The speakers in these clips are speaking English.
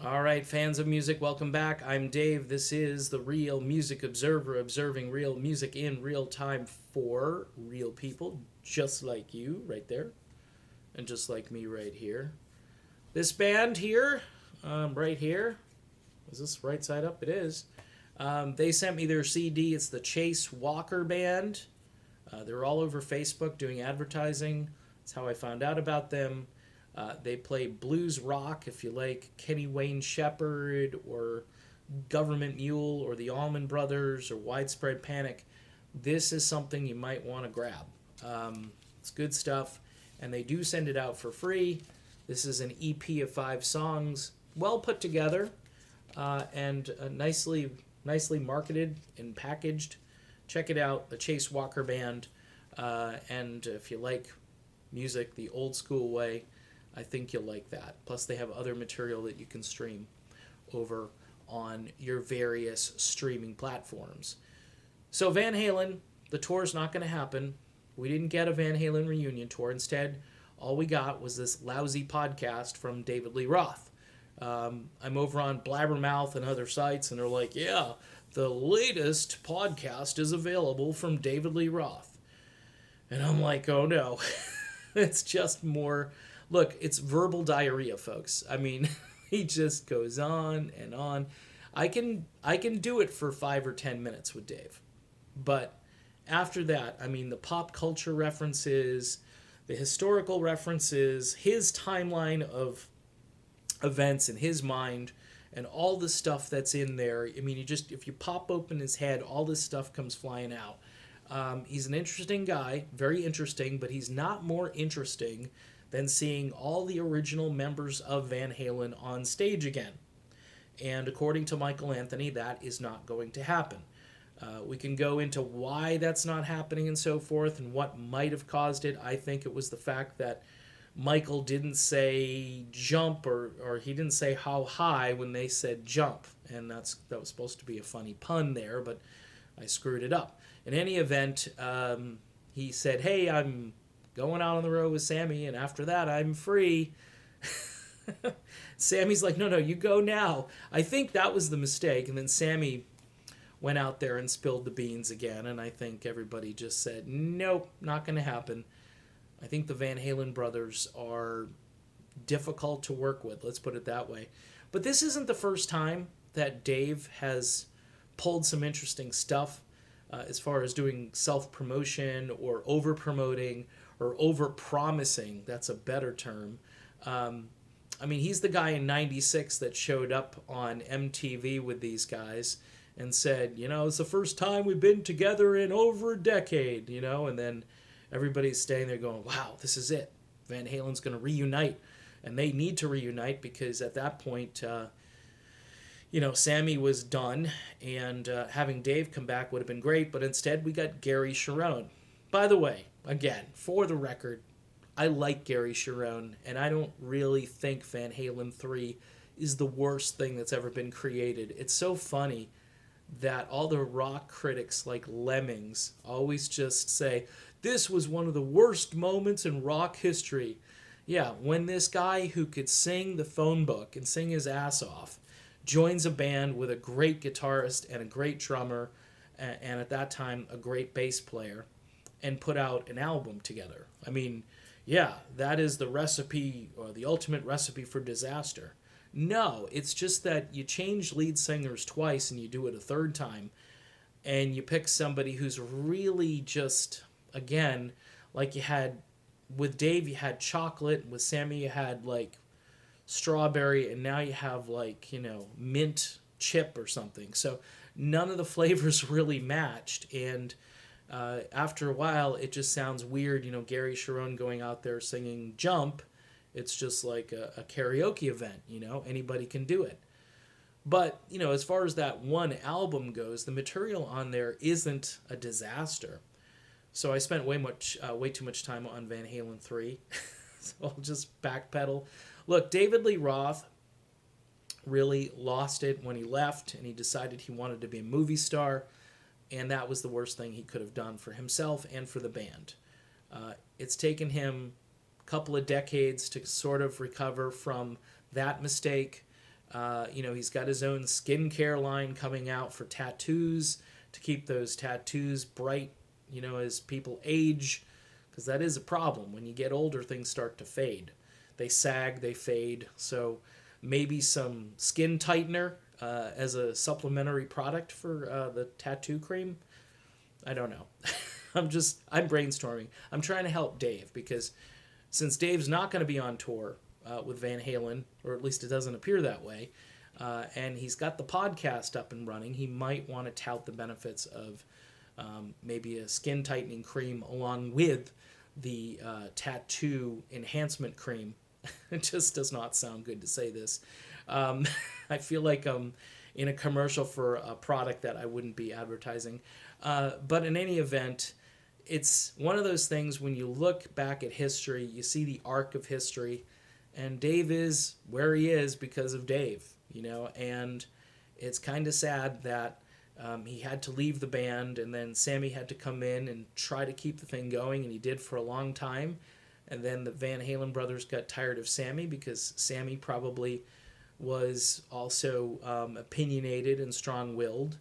All right, fans of music, welcome back. I'm Dave. This is the Real Music Observer, observing real music in real time for real people, just like you right there, and just like me right here. This band here, right here, is this right side up? It is. They sent me their CD. It's the Chase Walker Band. They're all over Facebook doing advertising. That's how I found out about them. They play blues rock if you like Kenny Wayne Shepherd or Government Mule or the Allman Brothers or Widespread Panic. This is something you might want to grab. It's good stuff, and they do send it out for free. This is an EP of 5 songs, well put together, and nicely marketed and packaged. Check it out, the Chase Walker Band. And if you like music the old school way, I think you'll like that. Plus, they have other material that you can stream over on your various streaming platforms. So, Van Halen, the tour's not going to happen. We didn't get a Van Halen reunion tour. Instead, all we got was this lousy podcast from David Lee Roth. I'm over on Blabbermouth and other sites, and they're like, yeah, the latest podcast is available from David Lee Roth. And I'm like, oh no. It's just more. Look, it's verbal diarrhea, folks. I mean, he just goes on and on. I can do it for 5 or 10 minutes with Dave, but after that, I mean, the pop culture references, the historical references, his timeline of events in his mind, and all the stuff that's in there. I mean, you just if you pop open his head, all this stuff comes flying out. He's an interesting guy, very interesting, but he's not more interesting than seeing all the original members of Van Halen on stage again. And according to Michael Anthony, that is not going to happen. We can go into why that's not happening and so forth and what might have caused it. I think it was the fact that Michael didn't say jump or he didn't say how high when they said jump. And that was supposed to be a funny pun there, but I screwed it up. In any event, he said, hey, I'm going out on the road with Sammy, and after that, I'm free. Sammy's like, no, you go now. I think that was the mistake. And then Sammy went out there and spilled the beans again, and I think everybody just said, nope, not going to happen. I think the Van Halen brothers are difficult to work with, let's put it that way. But this isn't the first time that Dave has pulled some interesting stuff as far as doing self promotion or over promoting or over promising. That's a better term. I mean, he's the guy in '96 that showed up on MTV with these guys and said, it's the first time we've been together in over a decade, and then everybody's staying there going, wow, this is it. Van Halen's going to reunite. And they need to reunite because at that point, Sammy was done, and having Dave come back would have been great, but instead we got Gary Cherone. By the way, again, for the record, I like Gary Cherone, and I don't really think Van Halen 3 is the worst thing that's ever been created. It's so funny that all the rock critics like lemmings always just say, this was one of the worst moments in rock history. Yeah, when this guy who could sing the phone book and sing his ass off joins a band with a great guitarist and a great drummer, and at that time a great bass player, and put out an album together. I mean, yeah, that is the recipe or the ultimate recipe for disaster. No, it's just that you change lead singers twice and you do it a third time, and you pick somebody who's really just, again, like you had with Dave, you had chocolate, with Sammy, you had like strawberry, and now you have like, mint chip or something. So none of the flavors really matched, and after a while, it just sounds weird. Gary Cherone going out there singing "Jump." It's just like a karaoke event. Anybody can do it. But as far as that one album goes, the material on there isn't a disaster. So I spent way too much time on Van Halen 3. So I'll just backpedal. Look, David Lee Roth really lost it when he left, and he decided he wanted to be a movie star, and that was the worst thing he could have done for himself and for the band. It's taken him a couple of decades to sort of recover from that mistake, He's got his own skincare line coming out for tattoos to keep those tattoos bright, as people age, because that is a problem. When you get older, things start to fade. They sag, they fade. So maybe some skin tightener as a supplementary product for the tattoo cream. I don't know. I'm brainstorming. I'm trying to help Dave because since Dave's not going to be on tour with Van Halen, or at least it doesn't appear that way, and he's got the podcast up and running, he might want to tout the benefits of maybe a skin tightening cream along with the tattoo enhancement cream. It just does not sound good to say this. I feel like I'm in a commercial for a product that I wouldn't be advertising. But in any event, it's one of those things when you look back at history, you see the arc of history, and Dave is where he is because of Dave, and it's kind of sad that he had to leave the band, and then Sammy had to come in and try to keep the thing going, and he did for a long time. And then the Van Halen brothers got tired of Sammy because Sammy probably was also opinionated and strong-willed.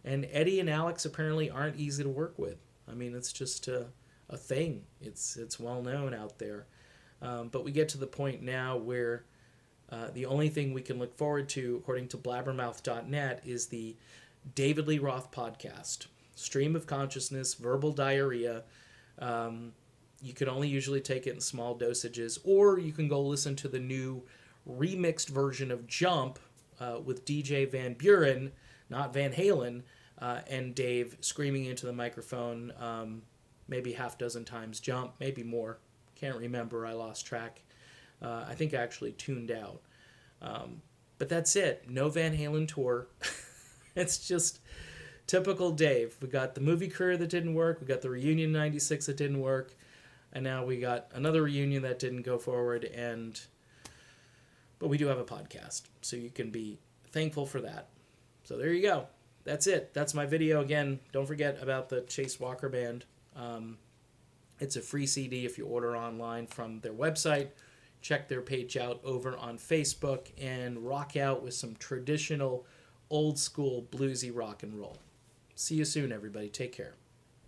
And Eddie and Alex apparently aren't easy to work with. I mean, it's just a thing. It's well known out there. But we get to the point now where the only thing we can look forward to, according to blabbermouth.net, is the David Lee Roth podcast. Stream of consciousness, verbal diarrhea. You can only usually take it in small dosages, or you can go listen to the new remixed version of Jump with DJ Van Buren, not Van Halen, and Dave screaming into the microphone maybe half dozen times. Jump, maybe more. Can't remember. I lost track. I think I actually tuned out. But that's it. No Van Halen tour. It's just typical Dave. We got the movie career that didn't work. We got the reunion in '96 that didn't work. And now we got another reunion that didn't go forward. But we do have a podcast. So you can be thankful for that. So there you go. That's it. That's my video. Again, don't forget about the Chase Walker Band. It's a free CD if you order online from their website. Check their page out over on Facebook and rock out with some traditional old school bluesy rock and roll. See you soon, everybody. Take care.